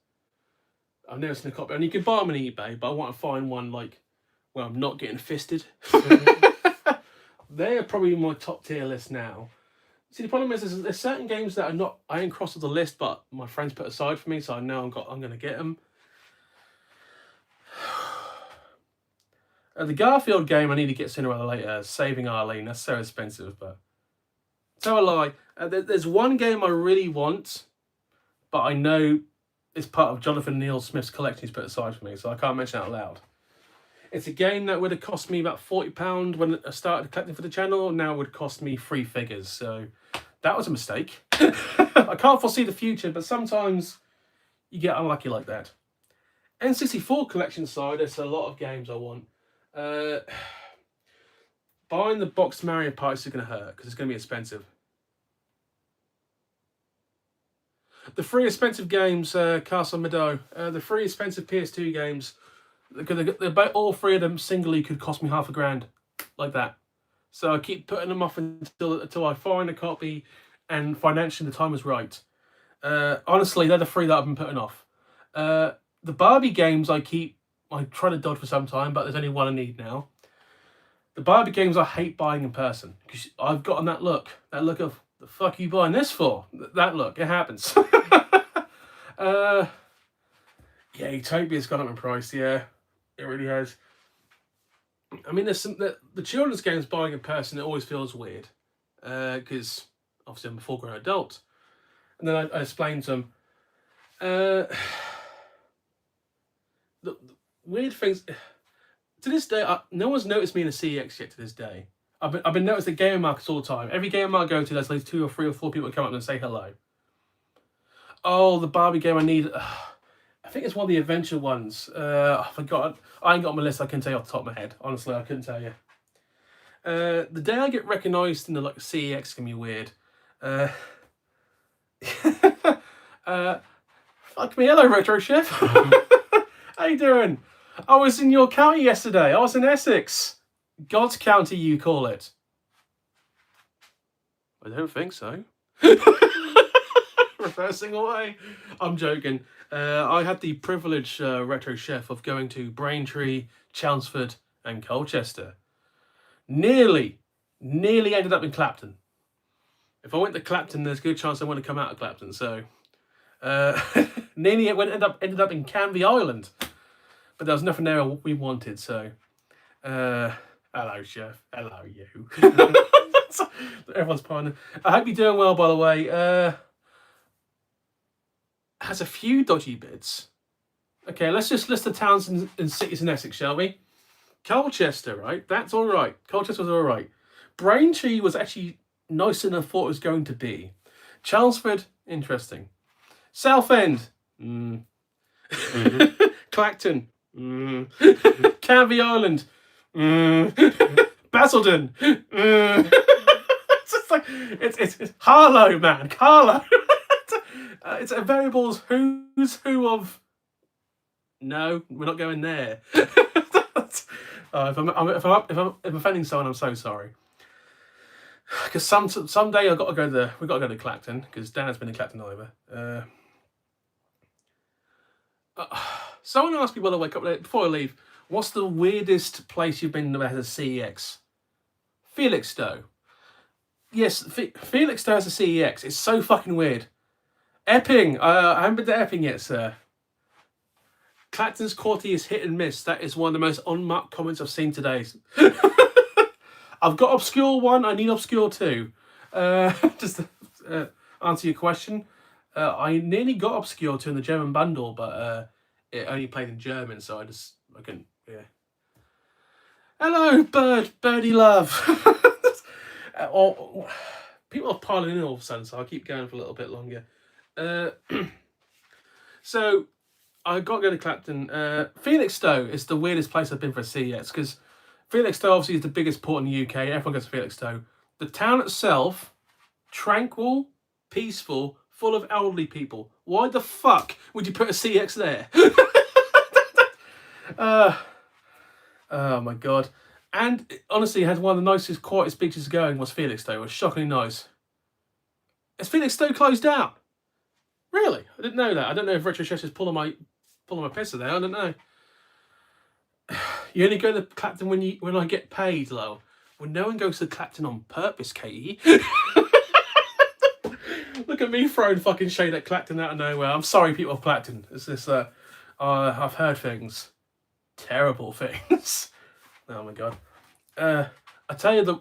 I've never seen a copy, and you can buy them on eBay, but I want to find one like where I'm not getting fisted. They're probably my top tier list now. See, the problem is there's certain games that I ain't crossed off the list, but my friends put aside for me, so I know I'm going to get them. The Garfield game I need to get sooner rather than later. Saving Arlene, that's so expensive, but Tell a lie. There's one game I really want, but I know it's part of Jonathan Neal Smith's collection he's put aside for me, so I can't mention it out loud. It's a game that would have cost me about £40 when I started collecting for the channel. Now it would cost me 3 figures, so that was a mistake. I can't foresee the future, but sometimes you get unlucky like that. N64 collection side, there's a lot of games I want. Buying the boxed Mario Party is going to hurt because it's going to be expensive. The 3 expensive games, Castle Meadow, the 3 expensive PS2 games, all 3 of them singly could cost me £5,000, like that. So I keep putting them off until I find a copy, and financially the time is right. Honestly, they're the 3 that I've been putting off. The Barbie games I try to dodge for some time, but there's only one I need now. The Barbie games I hate buying in person because I've gotten that look of the fuck are you buying this for? That look, it happens. Yeah, Utopia's gone up in price. Yeah, it really has. I mean, there's the children's games buying in person. It always feels weird because obviously I'm a full-grown adult, and then I explained to them the weird things. To this day, no one's noticed me in a CEX yet. To this day, I've been noticed at Gamer Markets all the time. Every Gamer Market I go to, there's like 2 or 3 or 4 people that come up and say hello. Oh, the Barbie game I need. I think it's one of the adventure ones. I forgot. I ain't got on my list. I couldn't tell you off the top of my head. Honestly, I couldn't tell you. The day I get recognised in the CEX can be weird. Fuck me, hello, Retro Chef. How you doing? I was in your county yesterday. I was in Essex. God's county, you call it? I don't think so. Reversing away. I'm joking. I had the privilege, Retro Chef, of going to Braintree, Chelmsford, and Colchester. Nearly ended up in Clapton. If I went to Clapton, there's a good chance I want to come out of Clapton. So, nearly ended up in Canvey Island, but there was nothing there we wanted. So, hello, Chef. Hello, you. Everyone's partner. I hope you're doing well, by the way. Has a few dodgy bits. Okay, let's just list the towns and cities in Essex, shall we? Colchester, right? That's all right. Colchester's all right. Braintree was actually nicer than I thought it was going to be. Chelmsford, interesting. Southend, Clacton, Canvey Island, Basildon. It's just like it's Harlow, man, Harlow. It's a variables who's who of. No, we're not going there. If I'm offending someone, I'm so sorry. Because someday we've got to go to Clacton because Dan's been in Clacton either. Someone asked me while I wake up before I leave, what's the weirdest place you've been that has a CEX? Felixstowe. Yes, Felixstowe has a CEX. It's so fucking weird. Epping. I haven't been to Epping yet, sir. Clacton's quality is hit and miss. That is one of the most unmarked comments I've seen today. I've got Obscure 1, I need Obscure 2. Just to answer your question, I nearly got Obscure 2 in the German bundle, but it only played in German, so I couldn't, yeah. Hello, birdie love. People are piling in all of a sudden, so I'll keep going for a little bit longer. So, I got to go to Clacton. Felixstowe is the weirdest place I've been for a CEX, because Felixstowe obviously is the biggest port in the UK. Everyone goes to Felixstowe. The town itself, tranquil, peaceful, full of elderly people. Why the fuck would you put a CEX there? Oh my god. And honestly, it had one of the nicest, quietest beaches going was Felixstowe. It was shockingly nice. Is Felixstowe closed down? Really? I didn't know that. I don't know if Retro Chef is pulling my pisser there. I don't know. You only go to Clacton when I get paid, though. When no one goes to Clacton on purpose, Katie. Look at me throwing fucking shade at Clacton out of nowhere. I'm sorry, people of Clacton. It's this. I've heard things, terrible things. Oh my god. I tell you the.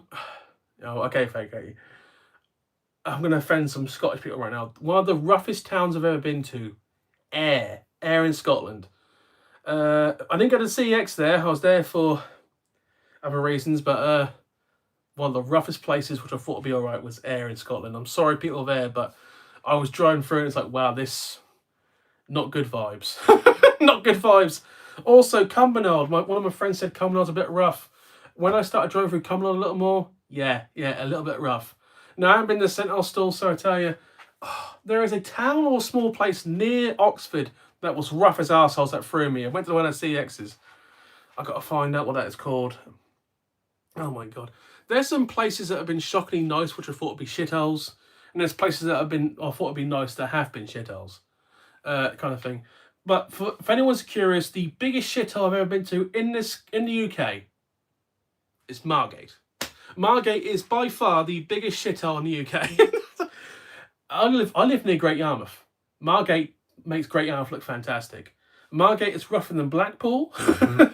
Oh, okay, fake Katie. I'm going to offend some Scottish people right now. One of the roughest towns I've ever been to, Ayr in Scotland. I didn't go to CEX there. I was there for other reasons, but one of the roughest places which I thought would be alright was Ayr in Scotland. I'm sorry, people of Ayr, but I was driving through and it's like, wow, this not good vibes. Not good vibes. Also, Cumbernauld. One of my friends said Cumbernaud's a bit rough. When I started driving through Cumbernauld a little more, yeah, a little bit rough. Now, I haven't been to Sentinel Stall, so I tell you, there is a town or small place near Oxford that was rough as arseholes that threw me. I went to one of CX's. I've got to find out what that is called. Oh my god. There's some places that have been shockingly nice, which I thought would be shitholes. And there's places that I thought would be nice that have been shitholes. Kind of thing. But if anyone's curious, the biggest shithole I've ever been to in the UK is Margate. Margate is by far the biggest shithole in the UK. I live near Great Yarmouth. Margate makes Great Yarmouth look fantastic. Margate is rougher than Blackpool.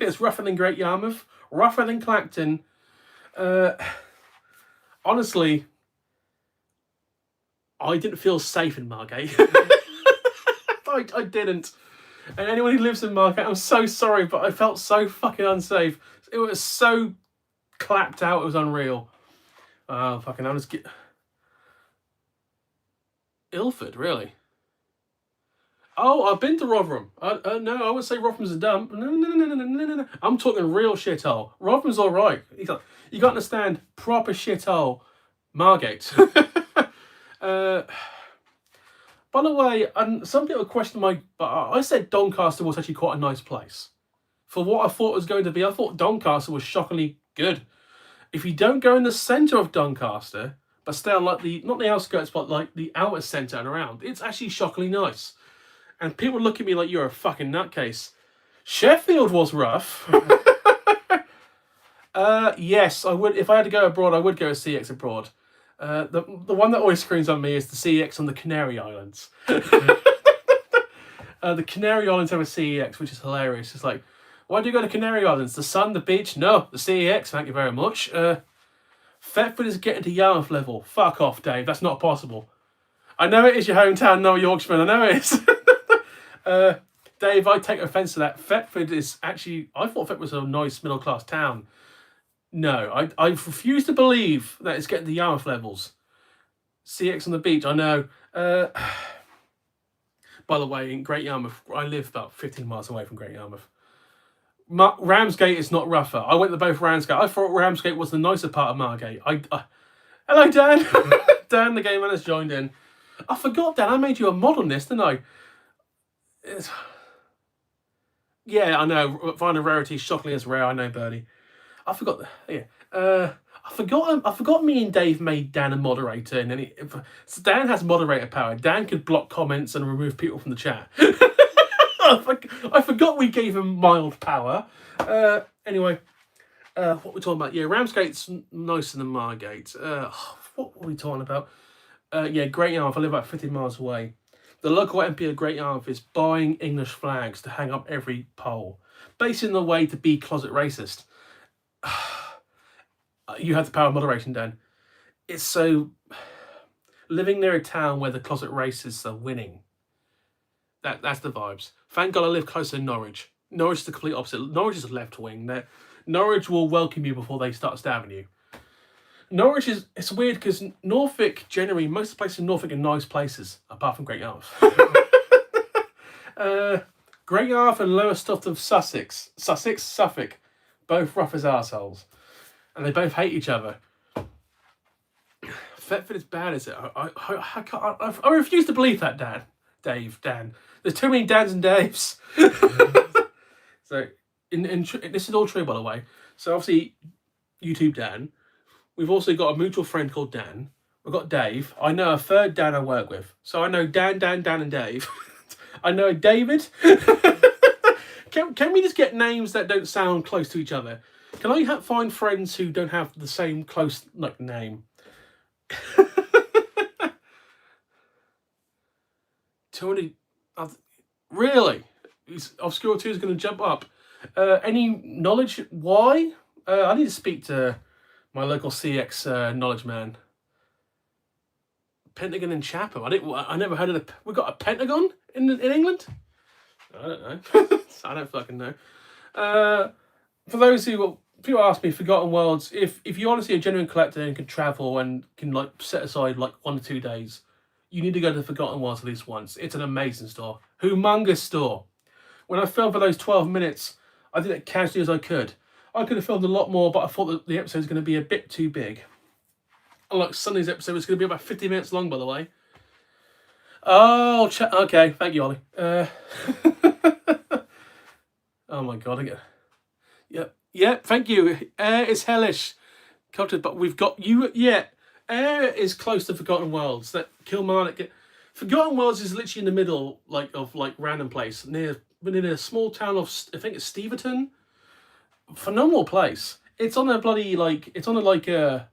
It's rougher than Great Yarmouth. Rougher than Clacton. Honestly, I didn't feel safe in Margate. I didn't. And anyone who lives in Margate, I'm so sorry, but I felt so fucking unsafe. It was so clapped out, it was unreal. Fucking, I'll just get... Ilford, really? Oh, I've been to Rotherham. No, I would say Rotherham's a dump. No. I'm talking real shithole. Rotherham's all right. You got to understand, proper shithole. Margate. By the way, some people question I said Doncaster was actually quite a nice place. For what I thought it was going to be, I thought Doncaster was shockingly good. If you don't go in the centre of Doncaster, but stay on like not the outskirts, but like the outer centre and around, it's actually shockingly nice. And people look at me like you're a fucking nutcase. Sheffield was rough. Yes, I would. If I had to go abroad, I would go to CX abroad. The one that always screams on me is the CEX on the Canary Islands. The Canary Islands have a CEX, which is hilarious. It's like, why do you go to Canary Islands? The sun, the beach? No, the CEX, thank you very much. Thetford is getting to Yarmouth level. Fuck off, Dave, that's not possible. I know it is your hometown, no Yorkshireman, I know it is. Dave, I take offence to that. Thetford is actually, I thought Thetford was a nice middle-class town. No, I refuse to believe that it's getting to Yarmouth levels. CX on the beach, I know. By the way, in Great Yarmouth, I live about 15 miles away from Great Yarmouth. Ramsgate is not rougher. I went to both Ramsgate. I thought Ramsgate was the nicer part of Margate. Hello, Dan. Dan, the game man, has joined in. I forgot, Dan, I made you a mod on this, didn't I? Yeah, I know. Find a rarity shockingly as rare. I know, Bernie. I forgot. Yeah. I forgot. Me and Dave made Dan a moderator, and then so Dan has moderator power. Dan could block comments and remove people from the chat. I forgot we gave him mild power. Anyway, what we're talking about? Yeah, Ramsgate's nicer than Margate. What were we talking about? Yeah, Great Yarmouth. I live about 50 miles away. The local MP of Great Yarmouth is buying English flags to hang up every pole, basically in the way to be closet racist. You have the power of moderation, Dan. It's so... Living near a town where the closet racists are winning. That's the vibes. Thank God I live closer to Norwich. Norwich is the complete opposite. Norwich is left wing. Norwich will welcome you before they start stabbing you. Norwich is... It's weird because Norfolk, generally, most places in Norfolk are nice places, apart from Great Yarmouth. Great Yarmouth and Lowestoft of Suffolk, both rough as arseholes. And they both hate each other. Thetford is bad, is it? I refuse to believe that, Dan. There's too many Dans and Daves. So, this is all true, by the way. So, obviously, YouTube Dan. We've also got a mutual friend called Dan. We've got Dave. I know a third Dan I work with. So, I know Dan, and Dave. I know David. Can we just get names that don't sound close to each other? Can I find friends who don't have the same close name? 200... Really? Obscure 2 is going to jump up. Any knowledge? Why? I need to speak to my local CX knowledge man. Pentagon in Chatham. I never heard of the. We got a Pentagon in England. I don't know. I don't fucking know. For those who people ask me, Forgotten Worlds. If you're honestly a genuine collector and can travel and can like set aside like 1 or 2 days, you need to go to the Forgotten Worlds at least once. It's an amazing store, humongous store. When I filmed for those 12 minutes, I did it casually as I could. I could have filmed a lot more, but I thought that the episode was going to be a bit too big. Unlike Sunday's episode, it's going to be about 50 minutes long, by the way. Oh, okay. Thank you, Ollie. Oh my god, again. Yep. Thank you. Air is hellish, cultured, but we've got you. Yeah, Air is close to Forgotten Worlds. That Kilmarnock. Forgotten Worlds is literally in the middle, of random place within a small town of, I think it's Steventon. Phenomenal place. It's on a bloody it's on a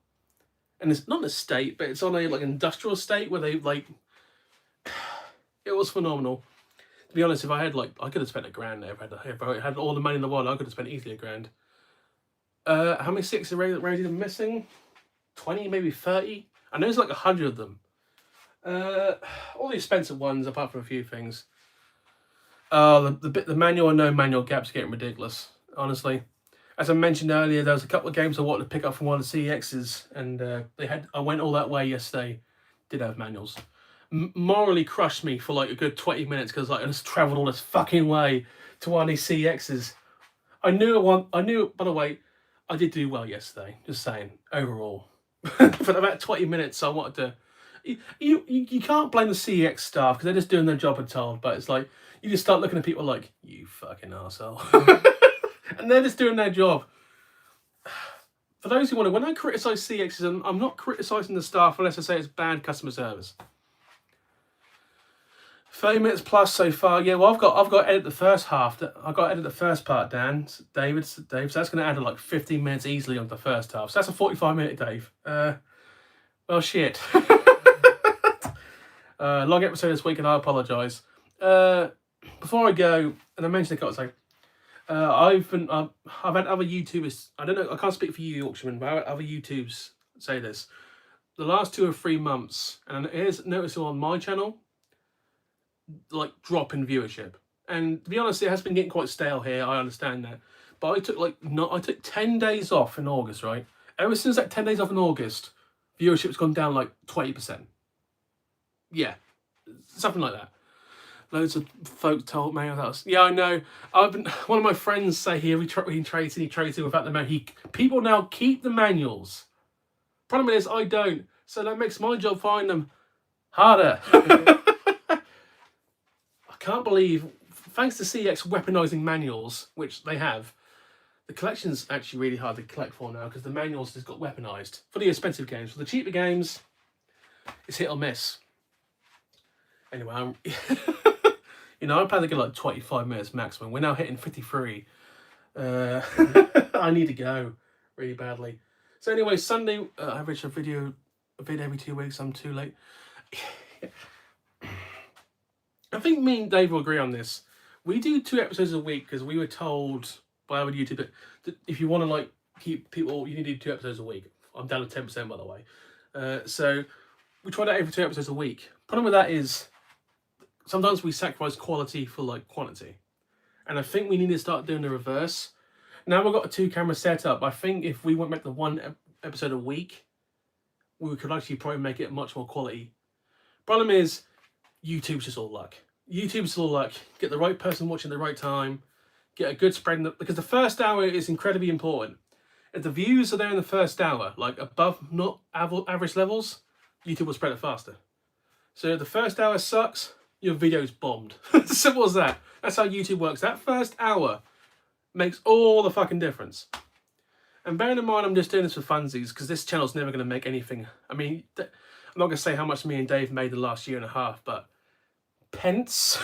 and it's not an estate, but it's on a industrial estate where they it was phenomenal. To be honest, if I had I could have spent $1,000 there. If I had all the money in the world, I could have spent easily $1,000. How many sticks are rated missing? 20, maybe 30. I know there's 100 of them. All the expensive ones, apart from a few things. The manual and no manual gaps are getting ridiculous. Honestly, as I mentioned earlier, there was a couple of games I wanted to pick up from one of the CEXs, and I went all that way yesterday. Did have manuals. Morally crushed me for a good 20 minutes because I just travelled all this fucking way to one of these CEXs. I knew. By the way, I did do well yesterday. Just saying, overall. For about 20 minutes, I wanted to. You can't blame the CEX staff because they're just doing their job and told. But it's you just start looking at people like, you fucking arsehole. And they're just doing their job. For those who wonder, when I criticise CEXs, I'm not criticising the staff unless I say it's bad customer service. 30 minutes plus so far. Yeah, well, I've got to edit the first half. I've got to edit the first part, Dave. So that's going to add 15 minutes easily on the first half. So that's a 45-minute Dave. Well, shit. Long episode this week, and I apologise. Before I go, and I mentioned I've had other YouTubers. I don't know. I can't speak for you, Yorkshireman, but I've had other YouTubers say this. The last 2 or 3 months, and it is noticeable on my channel, drop in viewership. And to be honest, it has been getting quite stale here. I understand that, but I took 10 days off in August, right? Ever since that 10 days off in August, viewership's gone down 20%. Yeah, something like that. Loads of folks told me that was, yeah, I know. One of my friends say he trades without the manual. People now keep the manuals. Problem is, I don't, so that makes my job finding them harder. I can't believe, thanks to CEX weaponizing manuals, which they have, the collection's actually really hard to collect for now because the manuals just got weaponized. For the expensive games, for the cheaper games, it's hit or miss. Anyway, I plan to get 25 minutes maximum. We're now hitting 53. I need to go really badly. So anyway, Sunday, I average a video every 2 weeks. I'm too late. I think me and Dave will agree on this. We do 2 episodes a week because we were told by other YouTubers that if you want to keep people, you need to do 2 episodes a week. I'm down to 10%, by the way. So we try that every 2 episodes a week. Problem with that is sometimes we sacrifice quality for quantity, and I think we need to start doing the reverse. Now we've got a 2-camera setup. I think if we went back to 1 episode a week, we could actually probably make it much more quality. Problem is, YouTube's just all luck. YouTube's all luck. Get the right person watching at the right time. Get a good spread, because the first hour is incredibly important. If the views are there in the first hour, above not average levels, YouTube will spread it faster. So if the first hour sucks, your video's bombed. It's simple as that. That's how YouTube works. That first hour makes all the fucking difference. And bearing in mind, I'm just doing this for funsies, because this channel's never going to make anything. I mean, I'm not going to say how much me and Dave made the last 1.5 years, but pence.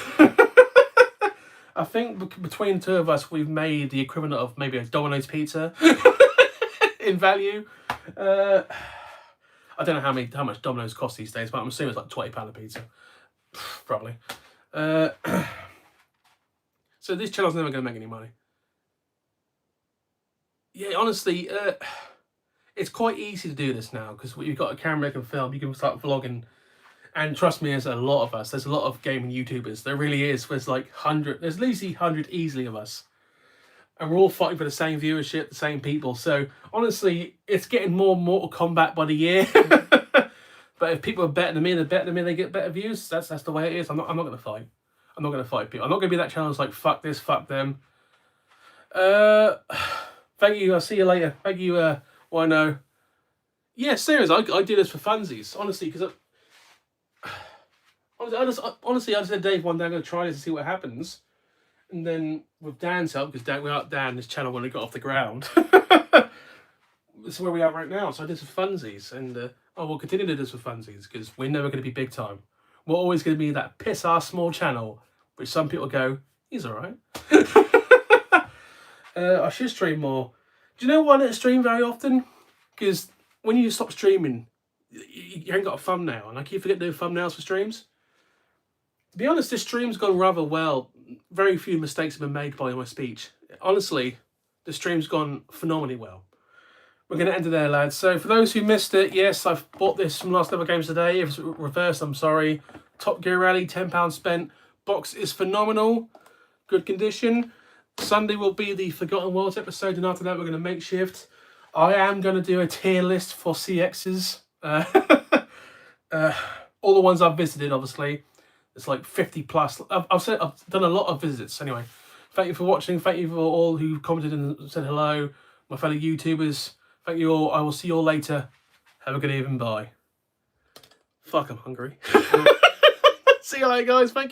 I think between the 2 of us, we've made the equivalent of maybe a Domino's pizza in value. I don't know how much Domino's costs these days, but I'm assuming it's £20 a pizza. Probably. So this channel's never going to make any money. Yeah, honestly, it's quite easy to do this now because you've got a camera you can film. You can start vlogging And trust me, there's a lot of us. There's a lot of gaming YouTubers. There really is. There's like 100. There's at least 100 easily of us. And we're all fighting for the same viewership, the same people. So honestly, it's getting more Mortal Kombat by the year. But if people are better than me, they get better views. That's the way it is. I'm not gonna fight. I'm not gonna fight people. I'm not gonna be that channel that's like fuck this, fuck them. Thank you. I'll see you later. Thank you. Wino. Yeah, serious. I do this for funsies, honestly, because honestly, I just said Dave one day I'm gonna try this and see what happens. And then with Dan's help, because without Dan, this channel wouldn't have got off the ground. This is where we are right now. So I did this for funsies, and I will continue to do this for funsies because we're never going to be big time. We're always going to be that piss ass small channel, which some people go, he's all right. I should stream more. Do you know why I don't stream very often? Because when you stop streaming, you ain't got a thumbnail, and I keep forgetting to do thumbnails for streams. To be honest, this stream's gone rather well. Very few mistakes have been made by my speech. Honestly, the stream's gone phenomenally well. We're going to end it there, lads. So for those who missed it, yes, I've bought this from Last Level Games today. If it's reversed, I'm sorry. Top Gear Rally, £10 spent. Box is phenomenal. Good condition. Sunday will be the Forgotten Worlds episode, and after that we're going to makeshift. I am going to do a tier list for CXs. All the ones I've visited, obviously. It's like 50 plus. I've done a lot of visits. Anyway, thank you for watching. Thank you for all who commented and said hello. My fellow YouTubers. Thank you all. I will see you all later. Have a good evening. Bye. Fuck, I'm hungry. See you later, guys. Thank you.